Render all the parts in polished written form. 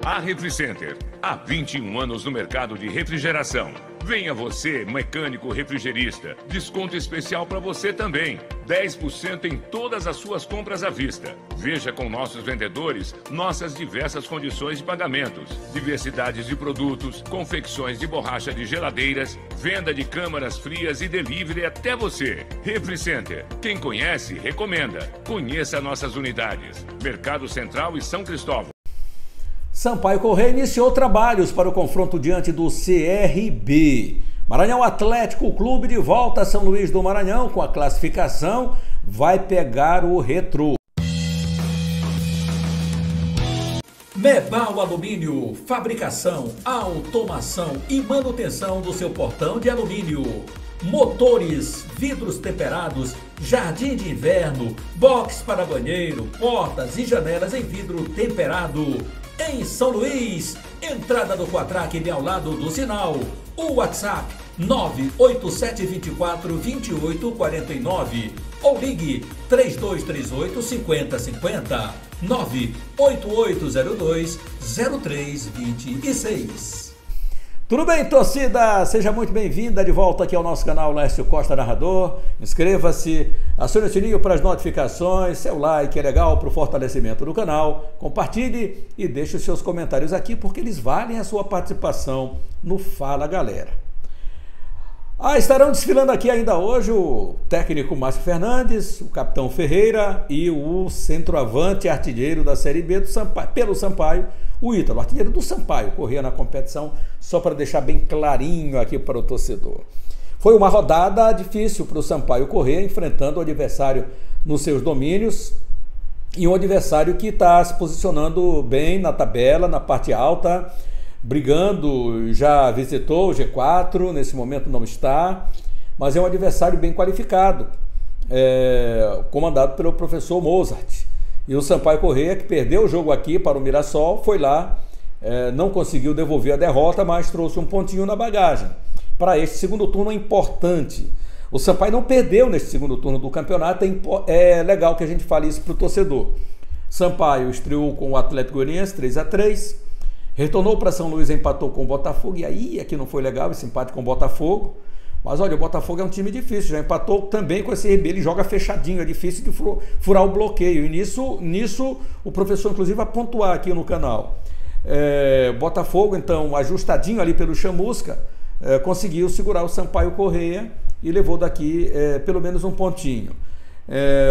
A Refricenter, há 21 anos no mercado de refrigeração. Venha você, mecânico refrigerista. Desconto especial para você também. 10% em todas as suas compras à vista. Veja com nossos vendedores nossas diversas condições de pagamentos. Diversidades de produtos, confecções de borracha de geladeiras, venda de câmaras frias e delivery até você. Refricenter. Quem conhece, recomenda. Conheça nossas unidades. Mercado Central e São Cristóvão. Sampaio Corrêa iniciou trabalhos para o confronto diante do CRB. Maranhão Atlético Clube de volta a São Luís do Maranhão com a classificação, vai pegar o Retrô. Mebal Alumínio, fabricação, automação e manutenção do seu portão de alumínio. Motores, vidros temperados, jardim de inverno, box para banheiro, portas e janelas em vidro temperado. Em São Luís, entrada do Quatraque bem ao lado do sinal. O WhatsApp 987242849 ou ligue 3238-5050 98802-0326. Tudo bem, torcida? Seja muito bem-vinda de volta aqui ao nosso canal Lécio Costa Narrador. Inscreva-se, acione o sininho para as notificações, seu like é legal para o fortalecimento do canal. Compartilhe e deixe os seus comentários aqui porque eles valem a sua participação no Fala Galera. Estarão desfilando aqui ainda hoje o técnico Márcio Fernandes, o capitão Ferreira e o centroavante artilheiro da Série B do Sampaio, pelo Sampaio, o Ítalo, artilheiro do Sampaio Corrêa na competição, só para deixar bem clarinho aqui para o torcedor. Foi uma rodada difícil para o Sampaio Corrêa, enfrentando o adversário nos seus domínios e um adversário que está se posicionando bem na tabela, na parte alta, brigando, já visitou o G4, nesse momento não está, mas é um adversário bem qualificado, comandado pelo professor Mozart. E o Sampaio Corrêa, que perdeu o jogo aqui para o Mirassol, foi lá, não conseguiu devolver a derrota, mas trouxe um pontinho na bagagem. Para este segundo turno é importante. O Sampaio não perdeu neste segundo turno do campeonato, é legal que a gente fale isso para o torcedor. Sampaio estreou com o Atlético Goianiense 3-3, retornou para São Luís, empatou com o Botafogo, e aí aqui não foi legal esse empate com o Botafogo. Mas olha, o Botafogo é um time difícil, já empatou também com esse CRB, ele joga fechadinho, é difícil de furar o bloqueio. E nisso o professor inclusive vai pontuar aqui no canal. Botafogo, então, ajustadinho ali pelo Chamusca, conseguiu segurar o Sampaio Corrêa e levou daqui pelo menos um pontinho.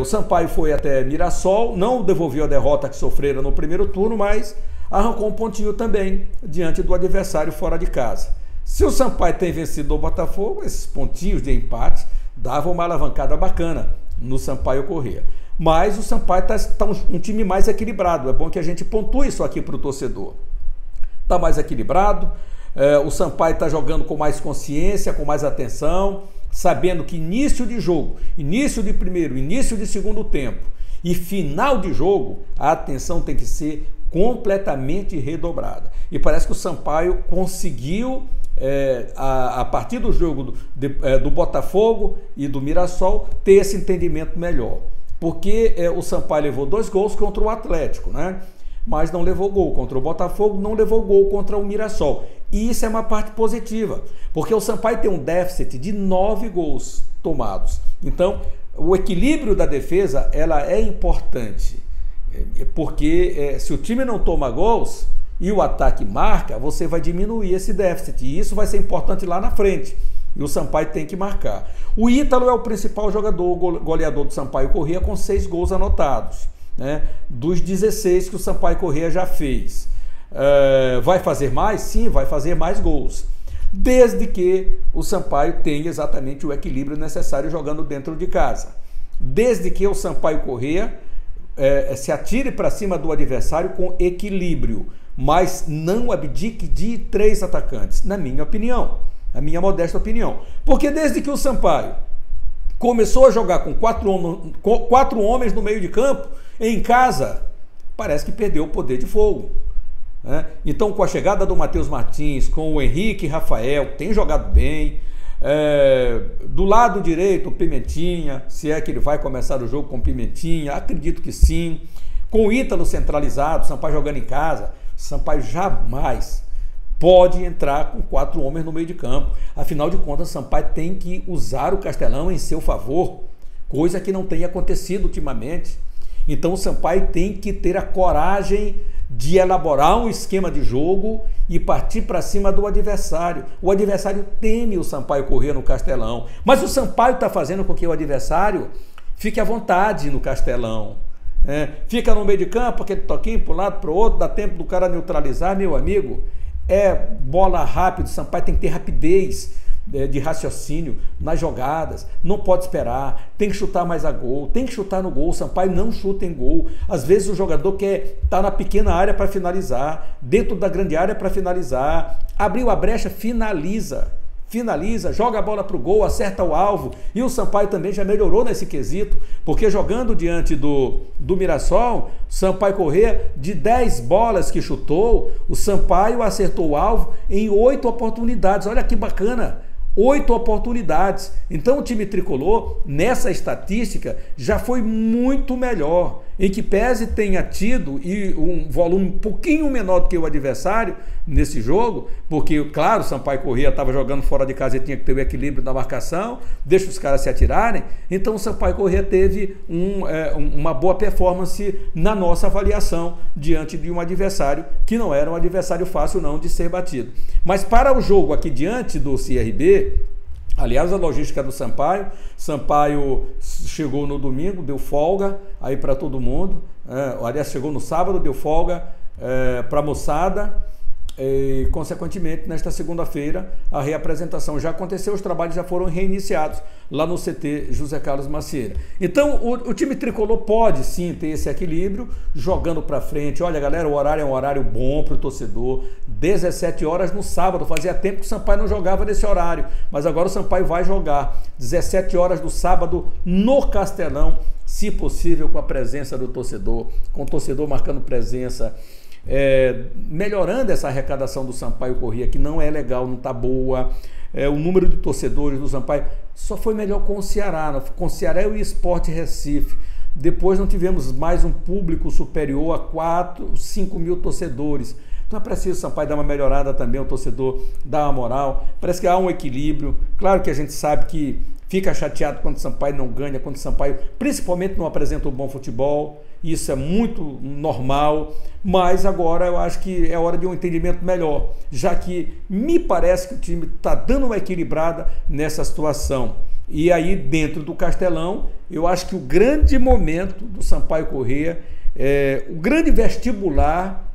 O Sampaio foi até Mirassol, não devolveu a derrota que sofreram no primeiro turno, mas arrancou um pontinho também diante do adversário fora de casa. Se o Sampaio tem vencido o Botafogo, esses pontinhos de empate davam uma alavancada bacana no Sampaio Corrêa. Mas o Sampaio está um time mais equilibrado. É bom que a gente pontue isso aqui para o torcedor. Está mais equilibrado, o Sampaio está jogando com mais consciência, com mais atenção, sabendo que início de jogo, início de primeiro, início de segundo tempo e final de jogo, a atenção tem que ser completamente redobrada. E parece que o Sampaio conseguiu, a partir do jogo do Botafogo e do Mirassol, ter esse entendimento melhor. Porque o Sampaio levou 2 gols contra o Atlético, né? Mas não levou gol contra o Botafogo, não levou gol contra o Mirassol. E isso é uma parte positiva, porque o Sampaio tem um déficit de 9 gols tomados. Então, o equilíbrio da defesa ela é importante, porque se o time não toma gols e o ataque marca, você vai diminuir esse déficit, e isso vai ser importante lá na frente, e o Sampaio tem que marcar. O Ítalo é o principal jogador, goleador do Sampaio Corrêa, com 6 gols anotados, né, dos 16 que o Sampaio Corrêa já fez. Vai fazer mais? Sim, vai fazer mais gols, desde que o Sampaio tenha exatamente o equilíbrio necessário jogando dentro de casa, desde que o Sampaio Corrêa se atire para cima do adversário com equilíbrio, mas não abdique de 3 atacantes, na minha opinião, na minha modesta opinião. Porque desde que o Sampaio começou a jogar com 4 homens no meio de campo, em casa, parece que perdeu o poder de fogo, né? Então, com a chegada do Matheus Martins, com o Henrique Rafael, que tem jogado bem, do lado direito o Pimentinha, se é que ele vai começar o jogo com Pimentinha, acredito que sim. Com o Ítalo centralizado, o Sampaio jogando em casa, Sampaio jamais pode entrar com 4 homens no meio de campo. Afinal de contas, Sampaio tem que usar o Castelão em seu favor, coisa que não tem acontecido ultimamente. Então o Sampaio tem que ter a coragem de elaborar um esquema de jogo e partir para cima do adversário. O adversário teme o Sampaio Corrêa no Castelão, mas o Sampaio está fazendo com que o adversário fique à vontade no Castelão. Fica no meio de campo, aquele toquinho para um lado, para o outro, dá tempo do cara neutralizar, meu amigo. É bola rápida, o Sampaio tem que ter rapidez de raciocínio nas jogadas, não pode esperar, tem que chutar mais a gol, tem que chutar no gol. O Sampaio não chuta em gol. Às vezes o jogador quer estar na pequena área para finalizar, dentro da grande área para finalizar, abriu a brecha, finaliza, joga a bola para o gol, acerta o alvo. E o Sampaio também já melhorou nesse quesito, porque jogando diante do Mirassol, Sampaio Corrêa, de 10 bolas que chutou, o Sampaio acertou o alvo em 8 oportunidades. Olha que bacana! 8 oportunidades. Então o time tricolor, nessa estatística, já foi muito melhor. Em que pese tenha tido um volume um pouquinho menor do que o adversário nesse jogo, porque, claro, o Sampaio Corrêa estava jogando fora de casa e tinha que ter o equilíbrio da marcação, deixa os caras se atirarem. Então o Sampaio Corrêa teve uma boa performance na nossa avaliação diante de um adversário que não era um adversário fácil não de ser batido. Mas para o jogo aqui diante do CRB, aliás, a logística do Sampaio chegou no domingo, deu folga aí para todo mundo, aliás, chegou no sábado, deu folga para a moçada, e consequentemente nesta segunda-feira a reapresentação já aconteceu, os trabalhos já foram reiniciados lá no CT José Carlos Macieira. Então o time tricolor pode sim ter esse equilíbrio, jogando para frente. Olha galera, o horário é um horário bom para o torcedor, 17 horas no sábado, fazia tempo que o Sampaio não jogava nesse horário, mas agora o Sampaio vai jogar 17 horas do sábado no Castelão, se possível com a presença do torcedor, com o torcedor marcando presença, melhorando essa arrecadação do Sampaio Corrêa, que não é legal, não está boa. O número de torcedores do Sampaio só foi melhor com o Ceará, com o Ceará e o Sport Recife. Depois não tivemos mais um público superior a 4, 5 mil torcedores. Então é preciso o Sampaio dar uma melhorada também, o torcedor dar uma moral. Parece que há um equilíbrio. Claro que a gente sabe que fica chateado quando o Sampaio não ganha, quando o Sampaio principalmente não apresenta um bom futebol. Isso é muito normal, mas agora eu acho que é hora de um entendimento melhor, já que me parece que o time está dando uma equilibrada nessa situação. E aí dentro do Castelão, eu acho que o grande momento do Sampaio Corrêa, o grande vestibular,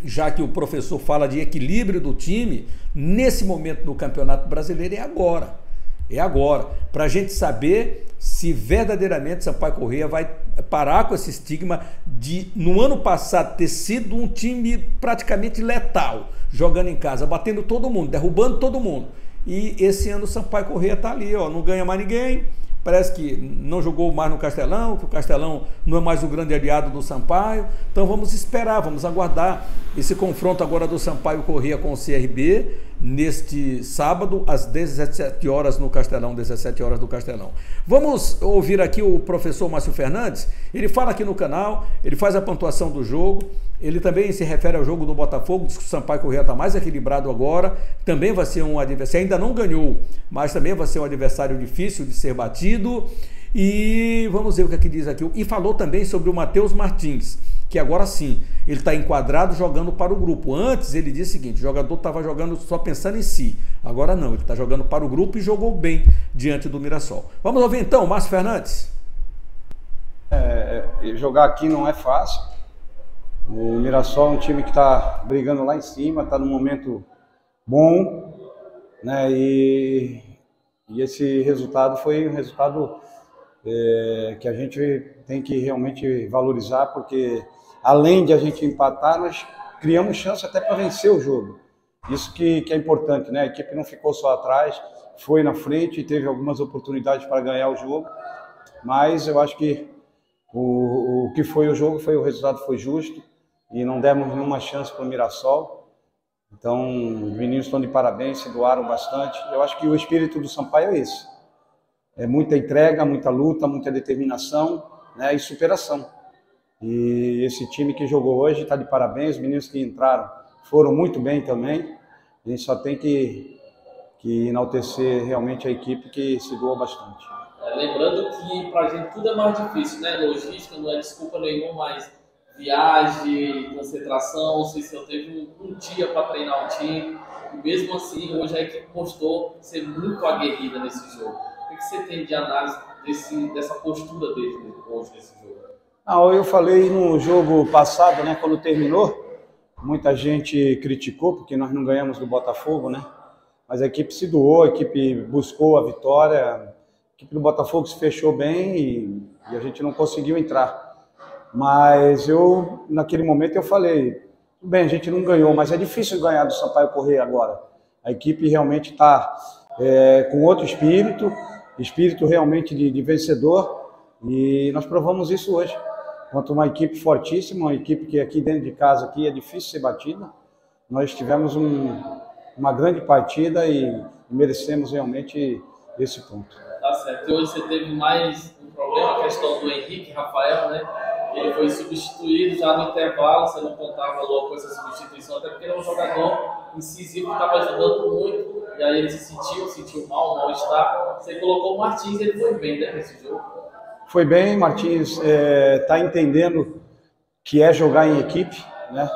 já que o professor fala de equilíbrio do time, nesse momento do Campeonato Brasileiro é agora. É agora, para a gente saber se verdadeiramente Sampaio Corrêa vai parar com esse estigma de, no ano passado, ter sido um time praticamente letal, jogando em casa, batendo todo mundo, derrubando todo mundo. E esse ano o Sampaio Corrêa está ali, ó, não ganha mais ninguém, parece que não jogou mais no Castelão, que o Castelão não é mais o grande aliado do Sampaio. Então vamos esperar, vamos aguardar esse confronto agora do Sampaio Corrêa com o CRB, neste sábado, às 17 horas no Castelão, 17 horas do Castelão. Vamos ouvir aqui o professor Márcio Fernandes. Ele fala aqui no canal, ele faz a pontuação do jogo, ele também se refere ao jogo do Botafogo, diz que o Sampaio Corrêa está mais equilibrado agora, também vai ser um adversário, ainda não ganhou, mas também vai ser um adversário difícil de ser batido. E vamos ver o que aqui diz aqui. E falou também sobre o Matheus Martins, que agora sim, ele está enquadrado jogando para o grupo. Antes ele disse o seguinte, o jogador estava jogando só pensando em si. Agora não, ele está jogando para o grupo e jogou bem diante do Mirassol. Vamos ouvir então, Márcio Fernandes. Jogar aqui não é fácil. O Mirassol é um time que está brigando lá em cima, está num momento bom, né? E esse resultado foi um resultado que a gente tem que realmente valorizar, porque além de a gente empatar, nós criamos chance até para vencer o jogo. Isso que é importante, né? A equipe não ficou só atrás, foi na frente e teve algumas oportunidades para ganhar o jogo, mas eu acho que o que foi o jogo, o resultado foi justo e não demos nenhuma chance para o Mirassol. Então, os meninos estão de parabéns, se doaram bastante. Eu acho que o espírito do Sampaio é esse. É muita entrega, muita luta, muita determinação, né, e superação. E esse time que jogou hoje está de parabéns, os meninos que entraram foram muito bem também. A gente só tem que enaltecer realmente a equipe que se doou bastante. Lembrando que para a gente tudo é mais difícil, né? Logística não é desculpa nenhuma, mas viagem, concentração, se eu teve um dia para treinar o time, e mesmo assim hoje a equipe mostrou ser muito aguerrida nesse jogo. O que você tem de análise dessa postura dele hoje nesse jogo? Eu falei no jogo passado, né, quando terminou, muita gente criticou porque nós não ganhamos do Botafogo, né? Mas a equipe se doou, a equipe buscou a vitória, a equipe do Botafogo se fechou bem e a gente não conseguiu entrar. Mas naquele momento eu falei, tudo bem, a gente não ganhou, mas é difícil ganhar do Sampaio Corrêa agora. A equipe realmente está com outro espírito realmente de vencedor, e nós provamos isso hoje. Contra uma equipe fortíssima, uma equipe que aqui dentro de casa aqui é difícil ser batida. Nós tivemos uma grande partida e merecemos realmente esse ponto. Tá certo. E hoje você teve mais um problema, a questão do Henrique Rafael, né? Ele foi substituído já no intervalo, você não contava logo com essa substituição, até porque ele é um jogador incisivo que estava ajudando muito, e aí ele se sentiu mal, mal-estar. Você colocou o Martins, ele foi bem, né, nesse jogo? Foi bem, Martins está entendendo que é jogar em equipe, né?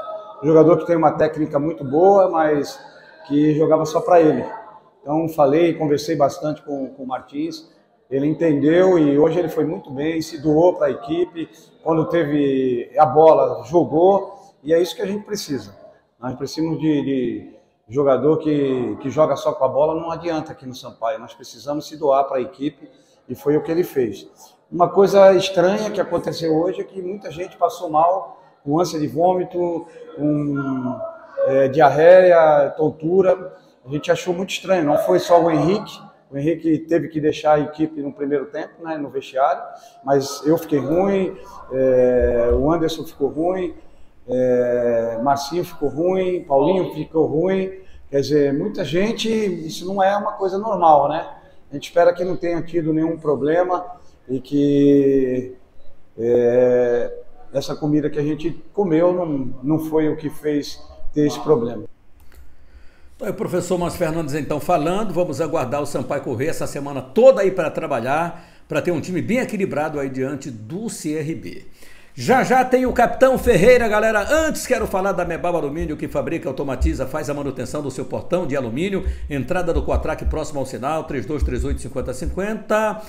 Um jogador que tem uma técnica muito boa, mas que jogava só para ele. Então conversei bastante com o Martins, ele entendeu e hoje ele foi muito bem, se doou para a equipe, quando teve a bola, jogou, e é isso que a gente precisa. Nós precisamos de jogador que joga só com a bola, não adianta aqui no Sampaio, nós precisamos se doar para a equipe e foi o que ele fez. Uma coisa estranha que aconteceu hoje é que muita gente passou mal, com ânsia de vômito, com diarreia, tontura. A gente achou muito estranho, não foi só o Henrique teve que deixar a equipe no primeiro tempo, né, no vestiário, mas eu fiquei ruim, o Anderson ficou ruim, Marcinho ficou ruim, Paulinho ficou ruim, quer dizer, muita gente, isso não é uma coisa normal, né? A gente espera que não tenha tido nenhum problema e que essa comida que a gente comeu não foi o que fez ter esse problema. Então, o professor Márcio Fernandes então falando, vamos aguardar o Sampaio Corrêa essa semana toda aí para trabalhar, para ter um time bem equilibrado aí diante do CRB. Já tem o Capitão Ferreira, galera. Antes quero falar da Mebal Alumínio, que fabrica, automatiza, faz a manutenção do seu portão de alumínio. Entrada do Quatrac próximo ao sinal, 3238-5050.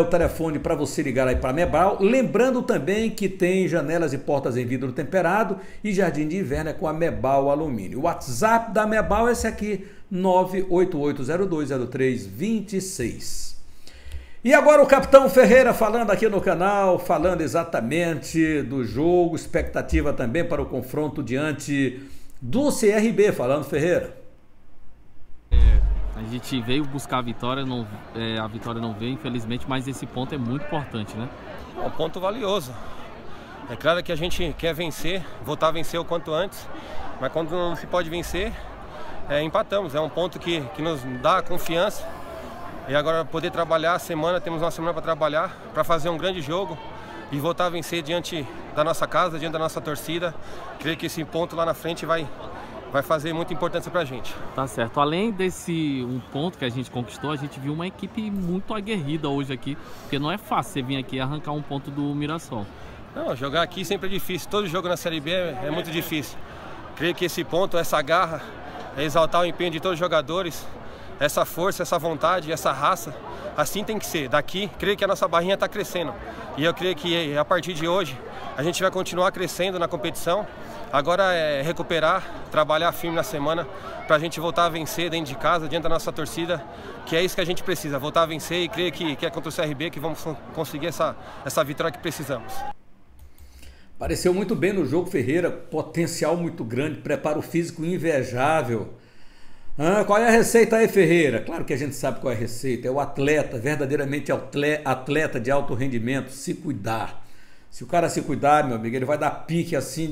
O telefone para você ligar aí para a Mebal. Lembrando também que tem janelas e portas em vidro temperado e jardim de inverno é com a Mebal Alumínio. O WhatsApp da Mebal é esse aqui, 988020326. E agora o Capitão Ferreira falando aqui no canal, falando exatamente do jogo, expectativa também para o confronto diante do CRB, falando Ferreira. A gente veio buscar a vitória não veio infelizmente, mas esse ponto é muito importante, né? É um ponto valioso. É claro que a gente quer vencer, voltar a vencer o quanto antes, mas quando não se pode vencer, empatamos. É um ponto que nos dá confiança. E agora poder trabalhar temos uma semana para trabalhar, para fazer um grande jogo e voltar a vencer diante da nossa casa, diante da nossa torcida. Creio que esse ponto lá na frente vai fazer muita importância para a gente. Tá certo. Além desse ponto que a gente conquistou, a gente viu uma equipe muito aguerrida hoje aqui, porque não é fácil você vir aqui e arrancar um ponto do Mirassol. Não, jogar aqui sempre é difícil. Todo jogo na Série B é muito difícil. Creio que esse ponto, essa garra, é exaltar o empenho de todos os jogadores. Essa força, essa vontade, essa raça, assim tem que ser. Daqui, creio que a nossa barrinha está crescendo. E eu creio que a partir de hoje, a gente vai continuar crescendo na competição. Agora é recuperar, trabalhar firme na semana, para a gente voltar a vencer dentro de casa, diante da nossa torcida, que é isso que a gente precisa, voltar a vencer e creio que é contra o CRB que vamos conseguir essa vitória que precisamos. Apareceu muito bem no jogo, Ferreira, potencial muito grande, preparo físico invejável. Qual é a receita aí, Ferreira? Claro que a gente sabe qual é a receita. É o atleta, verdadeiramente atleta de alto rendimento, se cuidar. Se o cara se cuidar, meu amigo, ele vai dar pique assim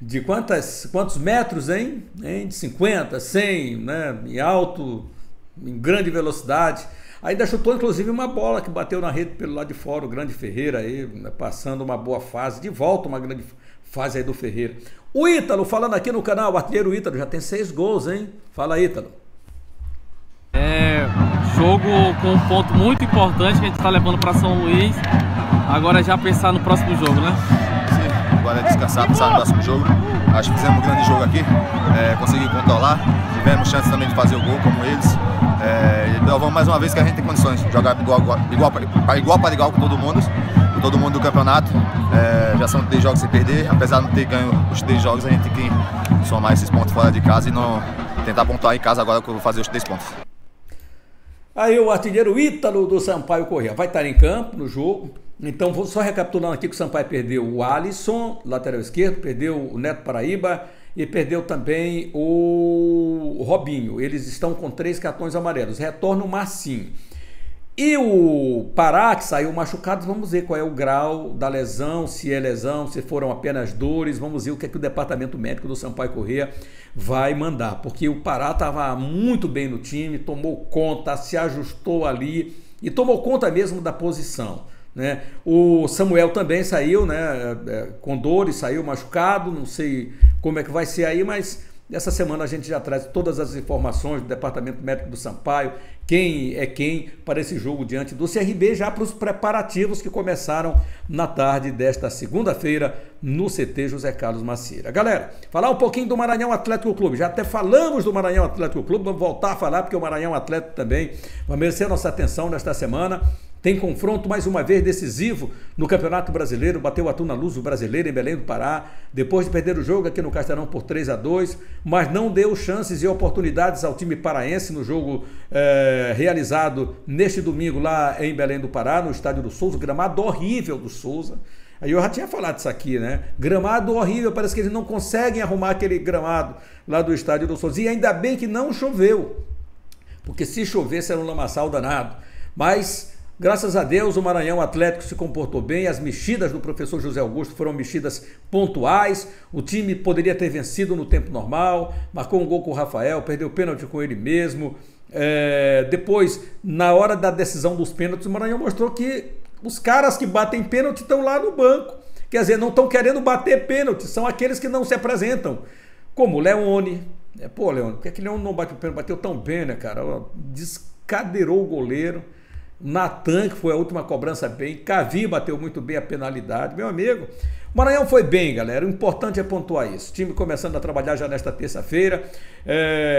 de quantos metros, hein? De 50, 100, né? Em alto, em grande velocidade. Ainda chutou, inclusive, uma bola que bateu na rede pelo lado de fora, o grande Ferreira aí, né, passando uma boa fase, de volta uma grande fase aí do Ferreira. O Ítalo, falando aqui no canal, o artilheiro Ítalo, já tem 6 gols, hein? Fala, Ítalo. Jogo com um ponto muito importante que a gente está levando para São Luís. Agora é já pensar no próximo jogo, né? Sim, agora é descansar, pensar no próximo jogo. Acho que fizemos um grande jogo aqui, consegui controlar, tivemos chance também de fazer o gol como eles. Então vamos mais uma vez que a gente tem condições de jogar igual para igual com todo mundo do campeonato. Já são 3 jogos sem perder, apesar de não ter ganho os 3 jogos, a gente tem que somar esses pontos fora de casa e não tentar pontuar em casa agora que eu vou fazer os 3 pontos. Aí o artilheiro Ítalo do Sampaio Corrêa vai estar em campo no jogo. Então, vou só recapitulando aqui que o Sampaio perdeu o Alisson, lateral esquerdo, perdeu o Neto Paraíba e perdeu também o Robinho. Eles estão com 3 cartões amarelos. Retorna o Marcinho. E o Pará, que saiu machucado, vamos ver qual é o grau da lesão, se é lesão, se foram apenas dores, vamos ver o que é que o departamento médico do Sampaio Corrêa vai mandar, porque o Pará estava muito bem no time, tomou conta, se ajustou ali e tomou conta mesmo da posição, né? O Samuel também saiu, né, com dores, saiu machucado, não sei como é que vai ser aí, mas essa semana a gente já traz todas as informações do departamento médico do Sampaio, quem é quem para esse jogo diante do CRB, já para os preparativos que começaram na tarde desta segunda-feira no CT José Carlos Macieira. Galera, falar um pouquinho do Maranhão Atlético Clube, já até falamos do Maranhão Atlético Clube, vamos voltar a falar porque o Maranhão Atlético também vai merecer a nossa atenção nesta semana. Tem confronto mais uma vez decisivo no Campeonato Brasileiro, bateu o Atuna Luso Brasileiro em Belém do Pará, depois de perder o jogo aqui no Castelão por 3-2, mas não deu chances e oportunidades ao time paraense no jogo realizado neste domingo lá em Belém do Pará, no estádio do Souza, gramado horrível do Souza. Aí eu já tinha falado disso aqui, né? Gramado horrível, parece que eles não conseguem arrumar aquele gramado lá do estádio do Souza. E ainda bem que não choveu, porque se chovesse era um lamaçal danado. Mas graças a Deus o Maranhão Atlético se comportou bem, as mexidas do professor José Augusto foram mexidas pontuais, o time poderia ter vencido no tempo normal, marcou um gol com o Rafael, perdeu o pênalti com ele mesmo. Depois, na hora da decisão dos pênaltis, o Maranhão mostrou que os caras que batem pênalti estão lá no banco, quer dizer, não estão querendo bater pênalti, são aqueles que não se apresentam, como o Leone. Pô, Leone, por que aquele Leone não bate o pênalti? Bateu tão bem, né, cara? Descadeirou o goleiro. Natan, que foi a última cobrança bem, Cavi bateu muito bem a penalidade, meu amigo. O Maranhão foi bem, galera, o importante é pontuar isso. O time começando a trabalhar já nesta terça-feira,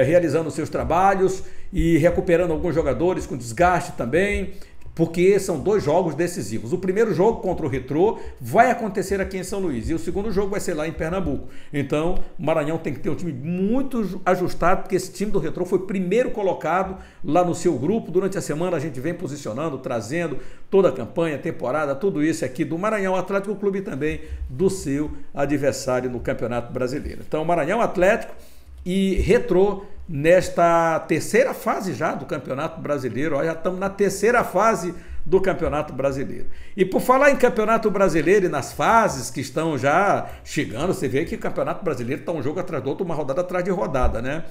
realizando seus trabalhos e recuperando alguns jogadores com desgaste também, porque são 2 jogos decisivos. O primeiro jogo contra o Retrô vai acontecer aqui em São Luís e o segundo jogo vai ser lá em Pernambuco. Então o Maranhão tem que ter um time muito ajustado, porque esse time do Retrô foi primeiro colocado lá no seu grupo. Durante a semana a gente vem posicionando, trazendo toda a campanha, temporada, tudo isso aqui do Maranhão Atlético Clube e também do seu adversário no Campeonato Brasileiro. Então Maranhão Atlético e Retrô nesta terceira fase já do Campeonato Brasileiro. Ó, já estamos na terceira fase do Campeonato Brasileiro. E por falar em Campeonato Brasileiro e nas fases que estão já chegando, você vê que o Campeonato Brasileiro está um jogo atrás do outro, uma rodada atrás de rodada, né?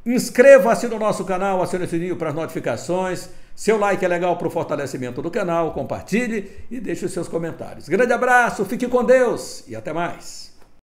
Inscreva-se no nosso canal, acione o sininho para as notificações. Seu like é legal para o fortalecimento do canal, compartilhe e deixe os seus comentários. Grande abraço, fique com Deus e até mais.